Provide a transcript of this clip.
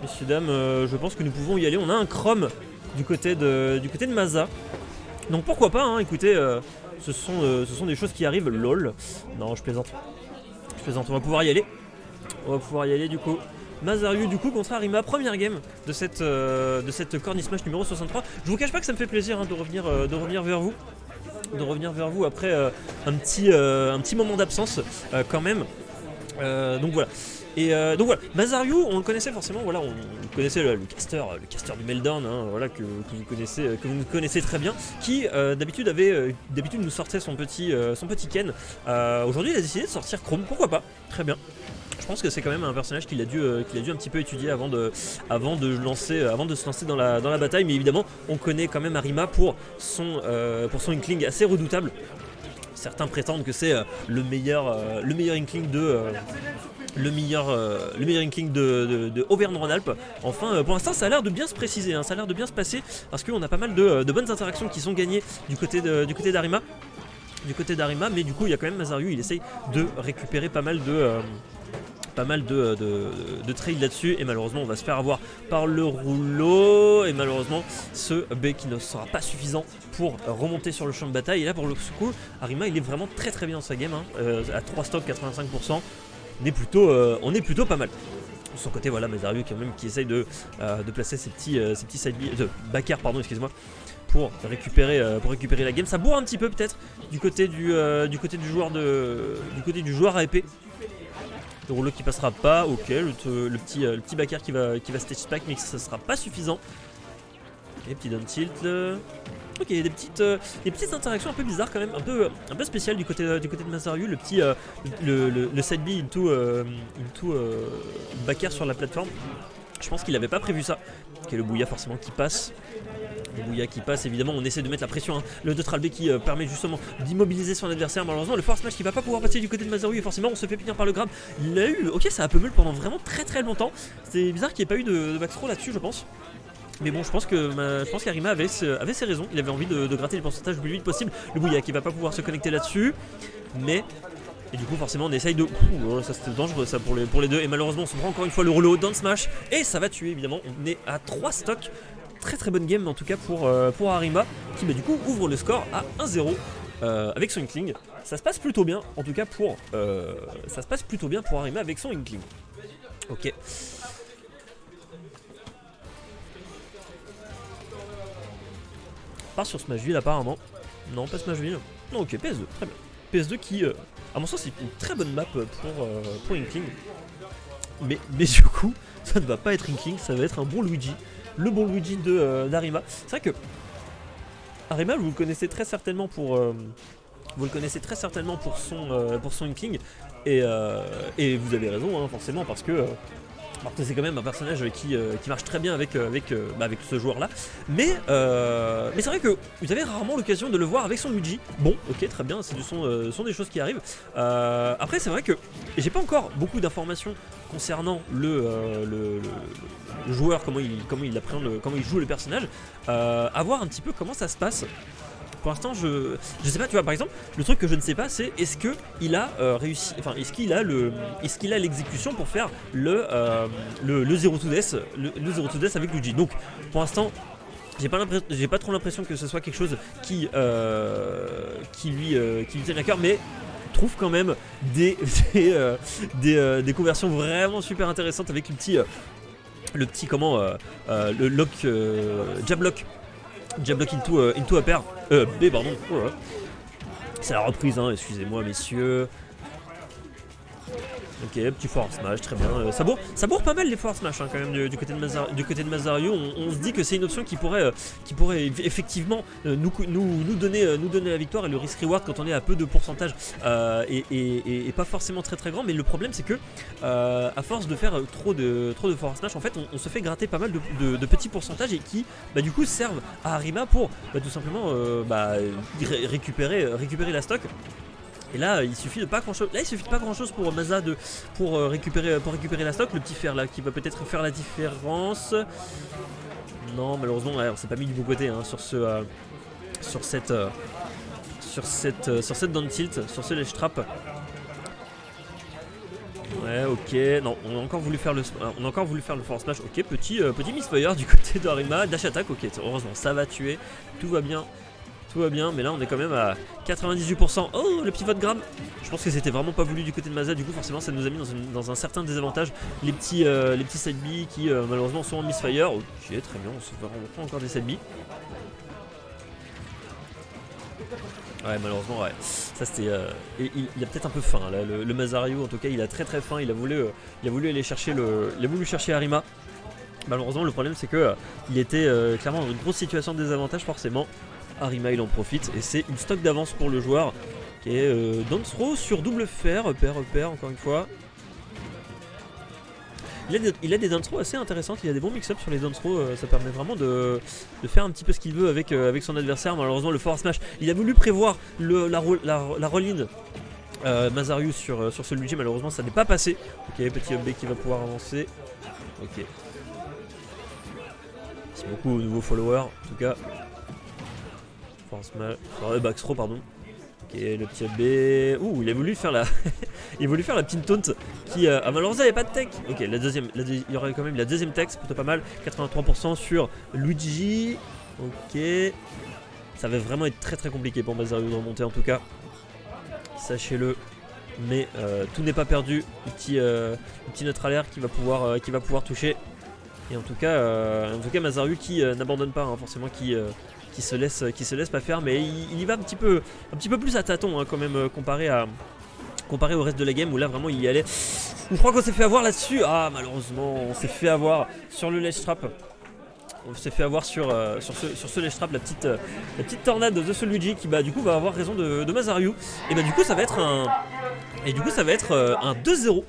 messieurs dames, je pense que nous pouvons y aller. On a un Chrome du côté de Maza. Donc pourquoi pas, hein, écoutez, ce sont des choses qui arrivent, lol. Non, je plaisante. On va pouvoir y aller. Du coup. Mazariu du coup contre Arima, première game de cette Corny Smash numéro 63. Je vous cache pas que ça me fait plaisir, hein, de revenir vers vous après un petit moment d'absence quand même. Donc voilà. Et donc voilà, Mazariu, on le connaissait forcément, voilà, on connaissait le caster du Meltdown, hein, voilà, que vous connaissez très bien, qui d'habitude nous sortait son petit Ken. Aujourd'hui, il a décidé de sortir Chrome, pourquoi pas, très bien. Je pense que c'est quand même un personnage qu'il a dû un petit peu étudier avant de se lancer dans la bataille, mais évidemment, on connaît quand même Arima pour son Inkling assez redoutable. Certains prétendent que c'est le meilleur Inkling de Auvergne-Rhône-Alpes. Enfin, pour l'instant, ça a l'air de bien se préciser, hein, ça a l'air de bien se passer, parce qu'on a pas mal de bonnes interactions qui sont gagnées du côté d'Arima. Mais du coup, il y a quand même Mazariu, il essaye de récupérer pas mal de trades là-dessus, et malheureusement on va se faire avoir par le rouleau, et malheureusement ce B qui ne sera pas suffisant pour remonter sur le champ de bataille. Et là pour le coup, Arima il est vraiment très très bien dans sa game, hein, à 3 stocks 85%, on est plutôt pas mal. De son côté, voilà, Mazariu quand même qui essaye de placer ses petits side backers, pardon, excusez-moi, pour récupérer la game. Ça bourre un petit peu peut-être du côté du joueur à épée. Le rouleau qui passera pas, ok, le petit backer qui va stage spike, mais ça sera pas suffisant. Ok, petit down tilt. Ok, il y a des petites interactions un peu bizarres quand même, un peu spéciales du côté de Mazariu, le petit le side B into backer sur la plateforme. Je pense qu'il avait pas prévu ça. Ok, le Bouya forcément qui passe. Évidemment on essaie de mettre la pression, hein. Le neutral B qui permet justement d'immobiliser son adversaire. Malheureusement le force smash qui va pas pouvoir passer du côté de Mazariu, et forcément on se fait punir par le grab. Il a eu, ok, ça a pummel pendant vraiment très très longtemps. C'est bizarre qu'il n'y ait pas eu de backthrow là-dessus, je pense. Mais bon, je pense qu'Arima avait ses raisons. Il avait envie de gratter les pourcentages le plus vite possible. Le Bouya qui va pas pouvoir se connecter là-dessus, mais et du coup forcément on essaye de... ça c'était dangereux ça pour les deux. Et malheureusement on se prend encore une fois le rouleau down smash, et ça va tuer évidemment. On est à 3 stocks. Très très bonne game en tout cas pour Arima, qui du coup ouvre le score à 1-0 avec son Inkling. Ça se passe plutôt bien en tout cas pour Arima avec son Inkling. Ok. Part sur Smashville apparemment. Non, pas Smashville. Non, ok, PS2, très bien. PS2 qui, à mon sens, c'est une très bonne map pour Inkling. Mais du coup, ça ne va pas être Inkling, ça va être un bon Luigi. Le bon Luigi d'Arima. C'est vrai que Arima, vous le connaissez très certainement pour son Inkling, et vous avez raison, hein, forcément, parce que c'est quand même un personnage qui marche très bien avec ce joueur-là. Mais c'est vrai que vous avez rarement l'occasion de le voir avec son Luigi. Bon, ok, très bien, ce sont des choses qui arrivent. Après, c'est vrai que j'ai pas encore beaucoup d'informations concernant le joueur, comment il appréhende, comment il joue le personnage. À voir un petit peu comment ça se passe. Pour l'instant, je sais pas, tu vois, par exemple, le truc que je ne sais pas, c'est est-ce qu'il a réussi, enfin, est-ce qu'il a l'exécution pour faire le 0 to death, le 0 to death avec Luigi. Donc, pour l'instant, j'ai pas trop l'impression que ce soit quelque chose qui lui tienne à cœur, mais trouve quand même des conversions vraiment super intéressantes avec le lock, jab lock into upper, B pardon, oh là là. C'est la reprise, hein, excusez-moi messieurs. Ok, petit forward smash, très bien. Ça bourre pas mal les forward smash, hein, quand même du côté de Mazariu. On se dit que c'est une option qui pourrait effectivement nous donner la victoire, et le risk reward quand on est à peu de pourcentage est pas forcément très très grand. Mais le problème c'est que à force de faire trop de forward smash, en fait on se fait gratter pas mal de petits pourcentages, et qui du coup servent à Arima pour tout simplement récupérer la stock. Et là il suffit de pas grand chose pour Maza pour récupérer la stock. Le petit fer là qui va peut-être faire la différence. Non, malheureusement on s'est pas mis du bon côté, hein, sur cette down tilt, sur ce ledge trap. Ouais, ok. Non, on a encore voulu faire le force smash. Ok, petit misfire du côté d'Arima. Dash attack, ok. Heureusement, ça va tuer. Tout va bien. Tout va bien, mais là on est quand même à 98%. Oh, le petit vote gramme. Je pense que c'était vraiment pas voulu du côté de Maza. Du coup, forcément, ça nous a mis dans un certain désavantage. Les petits side B qui malheureusement sont en misfire. Ok, très bien. On se prend encore des side B. Ouais, malheureusement, ouais. Ça c'était. Il a peut-être un peu faim là. Le Mazario, en tout cas, il a très faim. Il a voulu aller chercher Arima. Malheureusement, le problème c'est que il était clairement dans une grosse situation de désavantage forcément. Arima il en profite et c'est une stock d'avance pour le joueur qui est dance throw sur double fer, repère encore une fois. Il a des dance throws assez intéressantes, il a des bons mix-up sur les dance throws, ça permet vraiment de faire un petit peu ce qu'il veut avec son adversaire. Malheureusement le forward smash, il a voulu prévoir la roll-in Mazario sur ce Luigi, malheureusement ça n'est pas passé. Ok, petit up B qui va pouvoir avancer. Ok. Merci beaucoup aux nouveaux followers en tout cas. Back throw, pardon. Ok, le petit B. Ouh, il a voulu faire la il a voulu faire la petite taunt qui malheureusement il n'y avait pas de tech. Ok, il y aurait quand même la deuxième tech, c'est plutôt pas mal. 83% sur Luigi. Ok. Ça va vraiment être très compliqué pour Mazario de remonter en tout cas. Sachez-le. Mais tout n'est pas perdu. Le petit neutral air qui va pouvoir toucher. Et en tout cas Mazario qui n'abandonne pas, hein, forcément qui se laisse pas faire, mais il y va un petit peu plus à tâtons, hein, quand même, comparé au reste de la game où là vraiment il y allait. Je crois qu'on s'est fait avoir là-dessus. Ah, malheureusement on s'est fait avoir sur le ledge trap. On s'est fait avoir sur ce ledge trap, la petite tornade de ce Luigi qui du coup va avoir raison de Mazario. Et du coup ça va être un 2-0